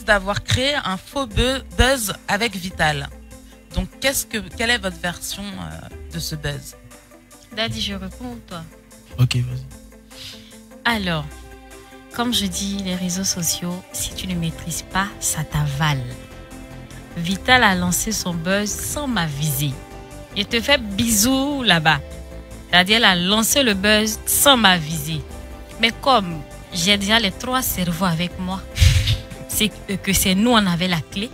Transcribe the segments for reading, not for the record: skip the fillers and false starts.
d'avoir créé un faux buzz avec Vital. Donc, quelle est votre version de ce buzz? Daddy, je réponds ou toi? Ok, vas-y. Alors, comme je dis, les réseaux sociaux, si tu ne maîtrises pas, ça t'avale. Vital a lancé son buzz sans m'aviser. Il te fait bisous là-bas. C'est-à-dire, elle a lancé le buzz sans m'aviser. Mais comme j'ai déjà les 3 cerveaux avec moi, c'est que c'est nous, on avait la clé.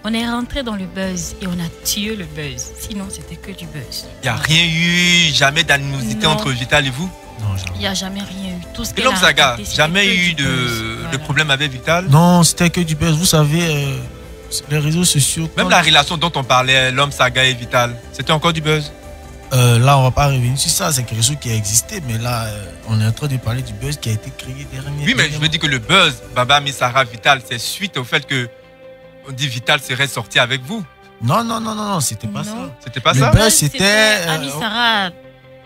On est rentré dans le buzz et on a tué le buzz. Sinon, c'était que du buzz. Il n'y a rien eu, jamais d'animosité entre Vital et vous? Non, jamais. Il n'y a jamais rien eu. Tout ce Et l'homme Saga, jamais eu de problème avec Vital? Non, c'était que du buzz. Vous savez, les réseaux sociaux... Même la relation dont on parlait, l'homme Saga et Vital, c'était encore du buzz? Là, on va pas revenir sur ça. C'est quelque chose qui a existé. Mais là, on est en train de parler du buzz qui a été créé dernièrement. Oui, mais je veux dire que le buzz, Baba, Amissara, Vital, c'est suite au fait que on dit Vital serait sorti avec vous. Non, c'était pas ça. C'était pas le ça? Le buzz, c'était... Amissara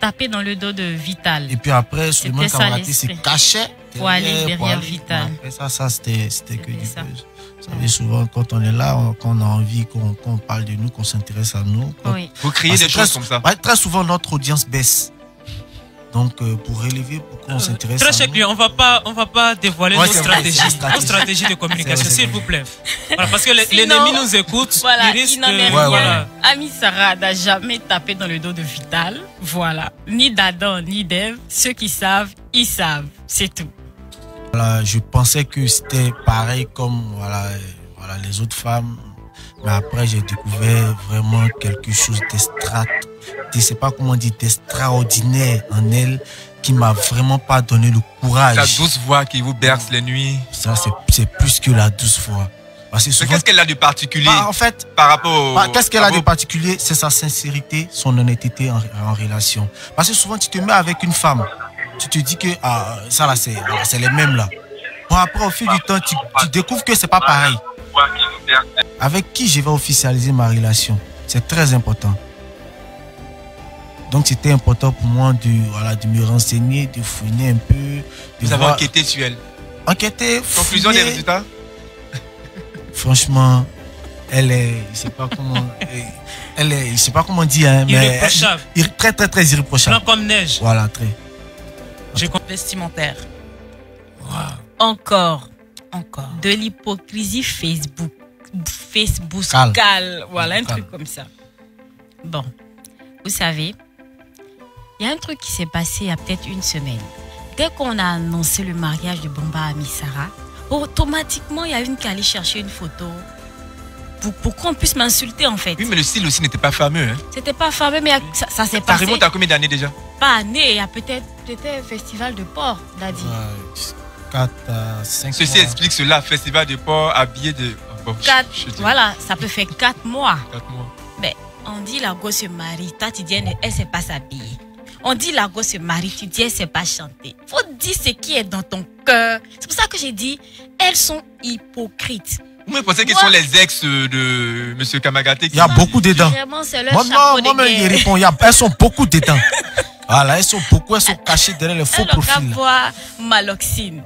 tapé dans le dos de Vital. Et puis après, Suleiman Kamaraté se cachait pour aller derrière Vital. Après ça, c'était que du buzz. Vous savez, souvent, quand on est là, quand on a envie qu'on parle de nous, qu'on s'intéresse à nous. Oui. Vous criez des choses comme ça. Très souvent, notre audience baisse. Donc, pour relever, pourquoi on s'intéresse à nous. Très cher, on va pas dévoiler nos stratégies de communication, s'il vous plaît. Voilà, parce que l'ennemi nous écoute, voilà, il risque il n'en est de... rien. Voilà. Amissara n'a jamais tapé dans le dos de Vital. Voilà. Ni d'Adam, ni d'Ève. Ceux qui savent, ils savent. C'est tout. Voilà, je pensais que c'était pareil comme voilà, les autres femmes. Mais après, j'ai découvert vraiment quelque chose je sais pas comment dire, d'extraordinaire en elle, qui m'a vraiment pas donné le courage. La douce voix qui vous berce les nuits. Ça, c'est plus que la douce voix. Parce que souvent, qu'est-ce qu'elle a de particulier en fait, par rapport qu'est-ce qu'elle a de particulier? C'est sa sincérité, son honnêteté en relation. Parce que souvent, tu te mets avec une femme, tu te dis que ça là, c'est les mêmes là. Bon, après, au fil du temps, tu découvres que c'est pas pareil. Avec qui je vais officialiser ma relation? C'est très important. Donc c'était important pour moi de me renseigner, de fouiner un peu. Vous avez enquêté sur elle? Enquêté, conclusion des résultats? Franchement, elle est, je sais pas comment dire, hein, mais irréprochable. Très irréprochable. Blanc comme neige. Voilà, très. Vestimentaire. Wow. Encore. De l'hypocrisie Facebook. Voilà, un truc comme ça. Bon, vous savez, il y a un truc qui s'est passé il y a peut-être une semaine. Dès qu'on a annoncé le mariage de Bamba Amissara, automatiquement, il y a une qui allait chercher une photo pour qu'on puisse m'insulter en fait. Oui, mais le style aussi n'était pas fameux. Hein? C'était pas fameux, mais ça s'est passé. Ça remonte à combien d'années déjà? Pas année, il y a peut-être un festival de port, Daddy. 4 à 5 Ceci mois. explique cela, festival de port habillé de... Bon, voilà, ça peut faire 4 mois. 4 mois. Mais on dit la gosse se marie, toi tu dis elle ne sait pas s'habiller. On dit la gosse se marie, tu dis elle ne sait pas chanter. Faut dire ce qui est dans ton cœur. C'est pour ça que j'ai dit, elles sont hypocrites. Vous me pensez qu'ils sont les ex de M. Kamagaté? Il y a beaucoup dedans. Vraiment, c'est leur Moi, il répond, elles sont beaucoup dedans. Voilà, elles sont cachées derrière les faux profils. On va voir Maloxine.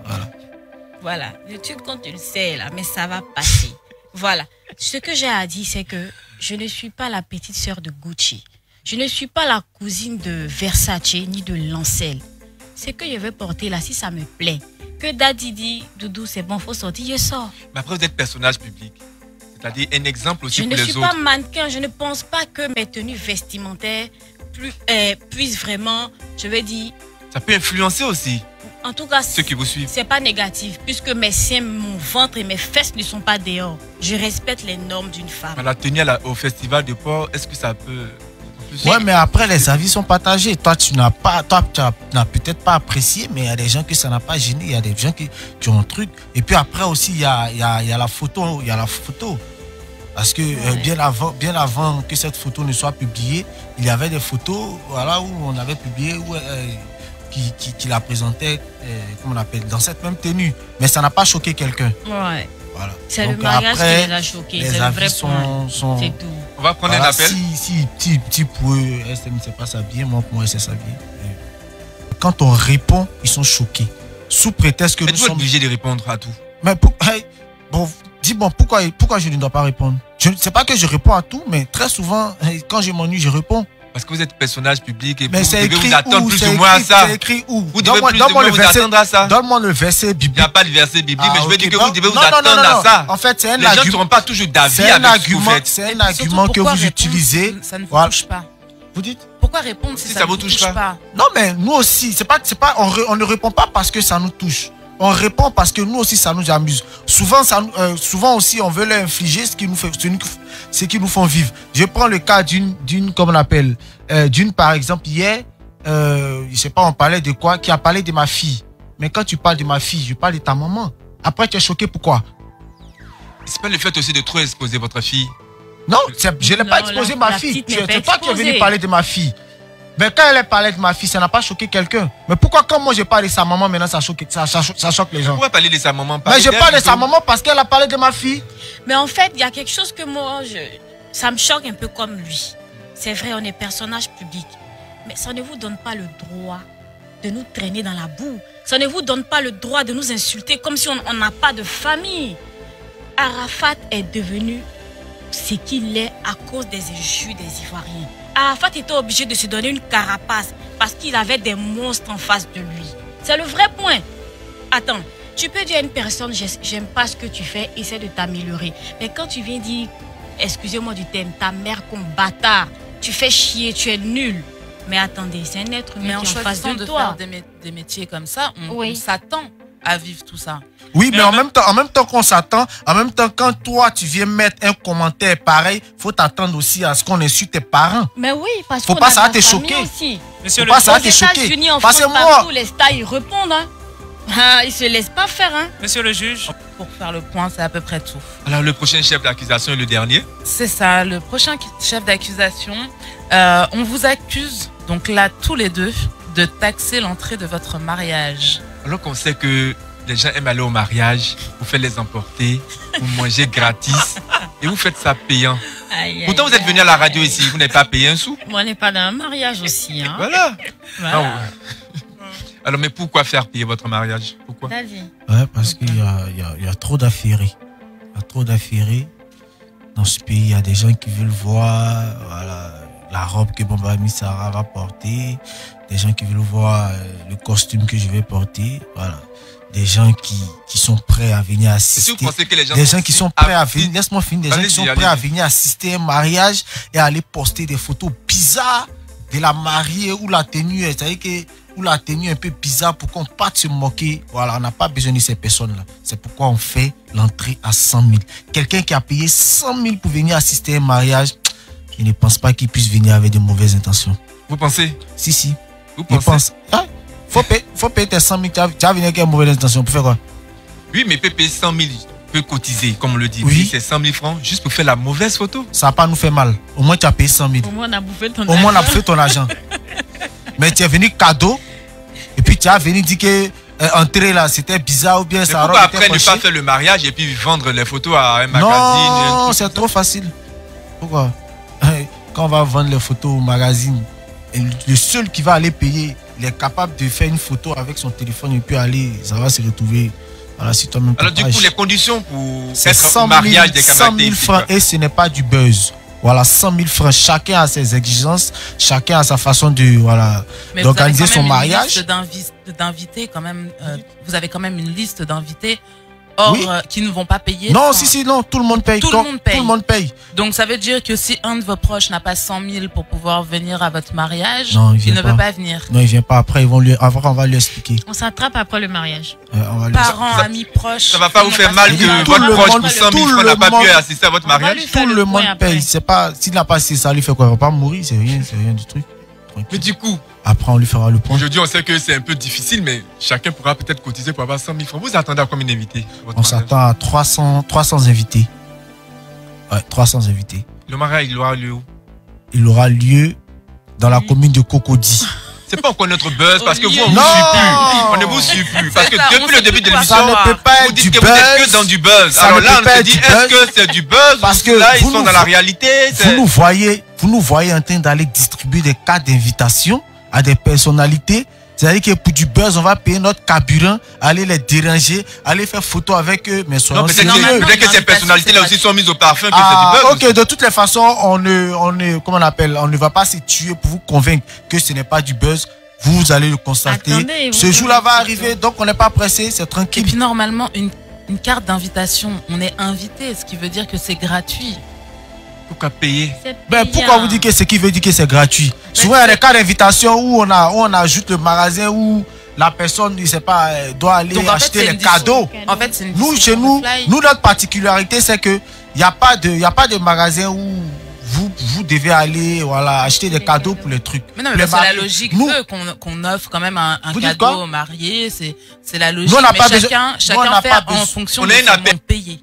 Voilà, le truc quand tu le sais là, mais ça va passer. Voilà, ce que j'ai à dire, c'est que je ne suis pas la petite sœur de Gucci. Je ne suis pas la cousine de Versace ni de Lancel. Ce que je veux porter là, si ça me plaît, que Daddy dit, Doudou, c'est bon, faut sortir, je sors. Mais après, vous êtes personnage public. C'est-à-dire un exemple aussi pour les autres. Je ne suis pas mannequin, je ne pense pas que mes tenues vestimentaires puissent vraiment, je vais dire... Ça peut influencer aussi. En tout cas, ceux qui vous suivent. C'est pas négatif, puisque mes seins, mon ventre et mes fesses ne sont pas dehors. Je respecte les normes d'une femme. Mais la tenue au festival de port, est-ce que ça peut... Ouais, mais après, les avis sont partagés. Toi, tu n'as peut-être pas apprécié, mais il y a des gens que ça n'a pas gêné. Il y a des gens qui ont un truc. Et puis après aussi, il y a la photo. Il y a la photo. Parce que bien avant que cette photo ne soit publiée, il y avait des photos voilà, où on avait publié, qui la présentait, comment on appelle, dans cette même tenue. Mais ça n'a pas choqué quelqu'un. Ouais. Voilà. C'est le mariage qui les a choqués. Les avis sont... C'est tout. On va prendre un appel. Si pour eux, elle ne sait pas s'habiller, moi pour moi, elle sait s'habiller. Quand on répond, ils sont choqués. Sous prétexte que nous sommes obligés de répondre à tout. Mais Bon, dis-moi, pourquoi je ne dois pas répondre? Je ne sais pas que je réponds à tout, mais très souvent, quand je m'ennuie, je réponds. Parce que vous êtes personnage public et mais vous devez vous où? attendre plus ou moins à ça. C'est écrit où? Vous devez plus ou moins vous attendre à ça. Donne-moi le verset biblique. Il n'y a pas de verset biblique, mais je veux dire que vous devez vous non, attendre à ça. En fait, c'est un Les gens ne seront pas toujours d'avis avec ce que vous faites. C'est un argument que vous utilisez. Ça ne vous touche pas. Vous dites? Pourquoi répondre si ça ne vous touche pas? Non, mais nous aussi, on ne répond pas parce que ça nous touche. On répond parce que nous aussi, ça nous amuse. Souvent aussi, on veut leur infliger ce qui nous font vivre. Je prends le cas d'une, comment on appelle, d'une, par exemple, hier, je sais pas, on parlait de quoi, qui a parlé de ma fille. Mais quand tu parles de ma fille, je parle de ta maman. Après, tu es choqué, pourquoi? C'est pas le fait aussi de trop exposer votre fille. Non, je n'ai pas exposé ma fille. C'est toi qui es venu parler de ma fille. Mais quand elle parlait de ma fille, ça n'a pas choqué quelqu'un. Mais pourquoi quand moi je parle de sa maman, maintenant ça choque les gens? Pourquoi parler de sa maman? Mais je parle de sa maman parce qu'elle a parlé de ma fille. Mais en fait, il y a quelque chose que moi, ça me choque un peu comme lui. C'est vrai, on est personnage public. Mais ça ne vous donne pas le droit de nous traîner dans la boue. Ça ne vous donne pas le droit de nous insulter comme si on n'a pas de famille. Arafat est devenu ce qu'il est à cause des injures des Ivoiriens. Arafat était obligé de se donner une carapace parce qu'il avait des monstres en face de lui. C'est le vrai point. Attends, tu peux dire à une personne, j'aime pas ce que tu fais, essaie de t'améliorer. Mais quand tu viens dire, excusez-moi du terme, ta mère comme bâtard, tu fais chier, tu es nul. Mais attendez, c'est un être humain qui est en face de toi. Faire des métiers comme ça, on s'attend à vivre tout ça. Oui, mais en même temps qu'on s'attend, en même temps, quand toi, tu viens mettre un commentaire pareil, faut t'attendre aussi à ce qu'on insulte tes parents. Mais oui, parce faut qu'on pas a ça de la te famille choquer. aussi. Monsieur faut pas ça te choquer. États-Unis, en Parce France, que moi, partout, les stars, ils répondent. Hein. Ah, ils se laissent pas faire. Hein. Monsieur le juge. Pour faire le point, c'est à peu près tout. Alors, le prochain chef d'accusation est le dernier? C'est ça, le prochain chef d'accusation. On vous accuse, donc là, tous les deux, de taxer l'entrée de votre mariage. Alors qu'on sait que les gens aiment aller au mariage, vous faites les emporter, vous mangez gratis et vous faites ça payant. Pourtant, vous êtes venu à la radio ici, vous n'avez pas payé un sou. Moi, on n'est pas dans un mariage aussi. Hein. Voilà. Voilà. Alors, mais pourquoi faire payer votre mariage? Pourquoi? Ouais, parce qu'il y a trop d'affairés. Il y a trop d'affairés. Dans ce pays, il y a des gens qui veulent voir la robe que Bamba Missara va porter. Des gens qui veulent voir le costume que je vais porter. Voilà. Des gens qui sont prêts à venir assister. Vous pensez que les gens des gens qui sont prêts à venir, laisse-moi finir, des gens qui sont prêts à venir assister à un mariage et aller poster des photos bizarres de la mariée ou la tenue, c'est-à-dire que ou la tenue un peu bizarre pour qu'on parte se moquer. Voilà, on n'a pas besoin de ces personnes-là. C'est pourquoi on fait l'entrée à 100 000. Quelqu'un qui a payé 100 000 pour venir assister à un mariage, je ne pense pas qu'il puisse venir avec de mauvaises intentions. Vous pensez? Si. Vous pensez? Faut payer tes 100 000. Tu vas venir avec une mauvaise intention. Pour faire quoi? Oui, mais peut payer 100 000, peut cotiser, comme on le dit. Oui. C'est 100 000 francs juste pour faire la mauvaise photo. Ça va pas nous faire mal. Au moins, tu as payé 100 000. Au moins, on a bouffé ton argent. Au moins, on a bouffé ton argent. Mais tu es venu cadeau. Et puis, tu as venu dire que entrer là, c'était bizarre ou bien ça. Pourquoi après ne pas faire le mariage et puis vendre les photos à un magazine? Non, c'est trop facile. Pourquoi? Quand on va vendre les photos au magazine, le seul qui va aller payer, il est capable de faire une photo avec son téléphone et puis aller, ça va se retrouver. Voilà, si toi-même. Alors du coup, les conditions pour être 100 000, au mariage des 100 000 francs et ce n'est pas du buzz. Voilà, 100 000 francs. Chacun a ses exigences, chacun a sa façon de d'organiser son mariage. D'invités quand même. Vous avez quand même une liste d'invités. Or, qui ne vont pas payer. Non, non, tout le monde paye. Tout le monde paye. Donc, ça veut dire que si un de vos proches n'a pas 100 000 pour pouvoir venir à votre mariage, il ne peut pas venir. Non, il vient pas. Après, on va lui expliquer. On s'attrape après le mariage. Parents, amis, proches. Ça va pas vous faire mal que votre proche pour 100 000 francs n'a pas pu assister à votre mariage? Tout le monde paye. C'est pas, s'il n'a pas assisté, ça lui fait quoi? Il va pas mourir, c'est rien du truc. Mais du coup, après on lui fera le point. Aujourd'hui, on sait que c'est un peu difficile, mais chacun pourra peut-être cotiser pour avoir 100 000 francs. Vous attendez à combien d'invités? On s'attend à 300 invités. Ouais, 300 invités. Le mariage, il aura lieu où? Il aura lieu dans la commune de Cocody. C'est pas encore notre buzz parce que vous, on ne vous suit plus. On ne vous suit plus. Parce que depuis le début de l'émission, vous dites que vous n'êtes que dans du buzz. Alors là, on se dit, est-ce que c'est du buzz? Parce que là, ils sont dans la réalité. Vous nous voyez en train d'aller distribuer des cartes d'invitation à des personnalités C'est-à-dire que pour du buzz, on va payer notre carburant, aller les déranger, aller faire photo avec eux, mais soyons peut-être que ces personnalités-là aussi sont mises au parfum, que c'est du buzz. Ok, de toutes les façons, on ne va pas se tuer pour vous convaincre que ce n'est pas du buzz. Vous allez le constater. Attendez, ce jour-là va arriver, donc on n'est pas pressé, c'est tranquille. Et puis normalement, une carte d'invitation, on est invité, ce qui veut dire que c'est gratuit. Pourquoi payer? Pourquoi vous dites que ce qui veut dire que c'est gratuit? Souvent, il y a des cas d'invitation où on ajoute le magasin où la personne, ne sait pas, doit aller acheter les cadeaux. En fait, c'est chez nous, notre particularité, c'est que il n'y a pas de magasin où vous devez aller acheter des cadeaux pour les trucs. Mais non, mais c'est la logique qu'on offre quand même un cadeau au marié. C'est la logique. Nous, on n'a pas chacun fait en fonction de ce qu'on paye.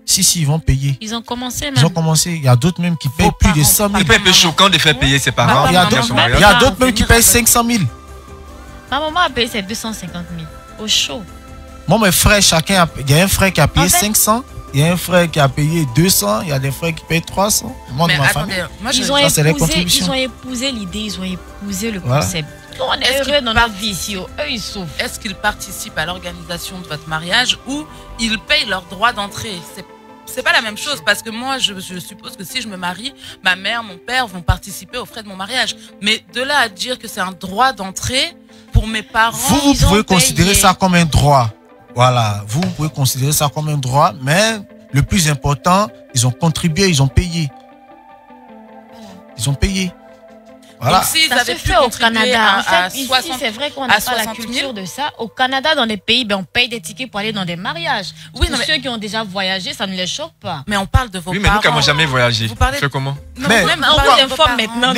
Si, ils vont payer. Ils ont commencé même. Ils ont commencé. Il y a d'autres même qui payent plus de 100 000. C'est un peu choquant de faire payer ses parents. Il y a d'autres même qui payent 500 000. Ma maman a payé ses 250 000 au show. Moi, mes frères, il y a un frère qui a payé 500. Il y a un frère qui a payé 200, il y a des frères qui payent 300. Moi, mais de ma attendez, famille. Ils ont épousé l'idée, ils ont épousé le concept. On est heureux dans notre vie ici. Eux, ils souffrent. Est-ce qu'ils participent à l'organisation de votre mariage ou ils payent leur droit d'entrée? C'est pas la même chose parce que moi, je suppose que si je me marie, ma mère, mon père vont participer aux frais de mon mariage. Mais de là à dire que c'est un droit d'entrée pour mes parents, vous pouvez considérer ça comme un droit. Voilà, vous pouvez considérer ça comme un droit, mais le plus important, ils ont contribué, ils ont payé. Ils ont payé. Voilà. Donc, ça se fait au Canada. En fait, ici, c'est vrai qu'on n'a pas la culture de ça. Au Canada, dans les pays, on paye des tickets pour aller dans des mariages. Oui, pour ceux qui ont déjà voyagé, ça ne les choque pas. Mais on parle de vos parents. Oui, mais nous qui n'avons jamais voyagé. Vous faites comment? Non, mais même on vous informe maintenant.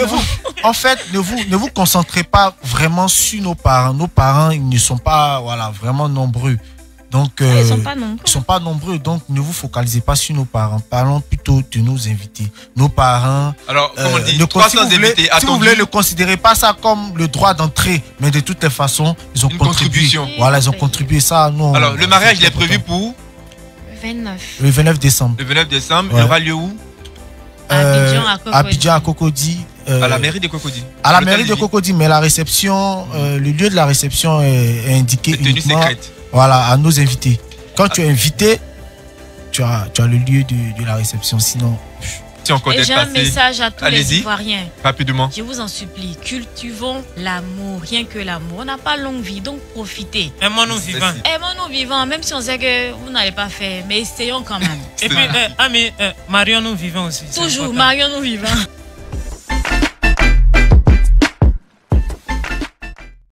En fait, ne vous concentrez pas vraiment sur nos parents. Nos parents, ils ne sont pas vraiment nombreux. Donc, ils sont pas nombreux. Donc ne vous focalisez pas sur nos parents. Parlons plutôt de nos invités. Nos parents. Alors, comme on dit, 300 invités attendus. Si vous voulez, ne considérez pas ça comme le droit d'entrée, mais de toutes les façons, ils ont contribué. Voilà, ils ont contribué ça. Nous, alors, le mariage, il est prévu pour 29. Le 29 décembre. Le 29 décembre, il aura lieu où? Abidjan à Cocody. À la mairie de Cocody. À la mairie de Cocody, mais la réception, le lieu de la réception est indiqué uniquement. Secrète. Voilà, à nos invités. Quand tu es invité, tu as le lieu de la réception. Sinon, et j'ai un message à tous les Ivoiriens. Rapidement. Je vous en supplie, cultivons l'amour, rien que l'amour. On n'a pas longue vie, donc profitez. Aimons-nous vivants. Aimons-nous vivants, même si on sait que vous n'allez pas faire, mais essayons quand même. Et puis, marions-nous vivants aussi. Toujours, marions-nous vivants.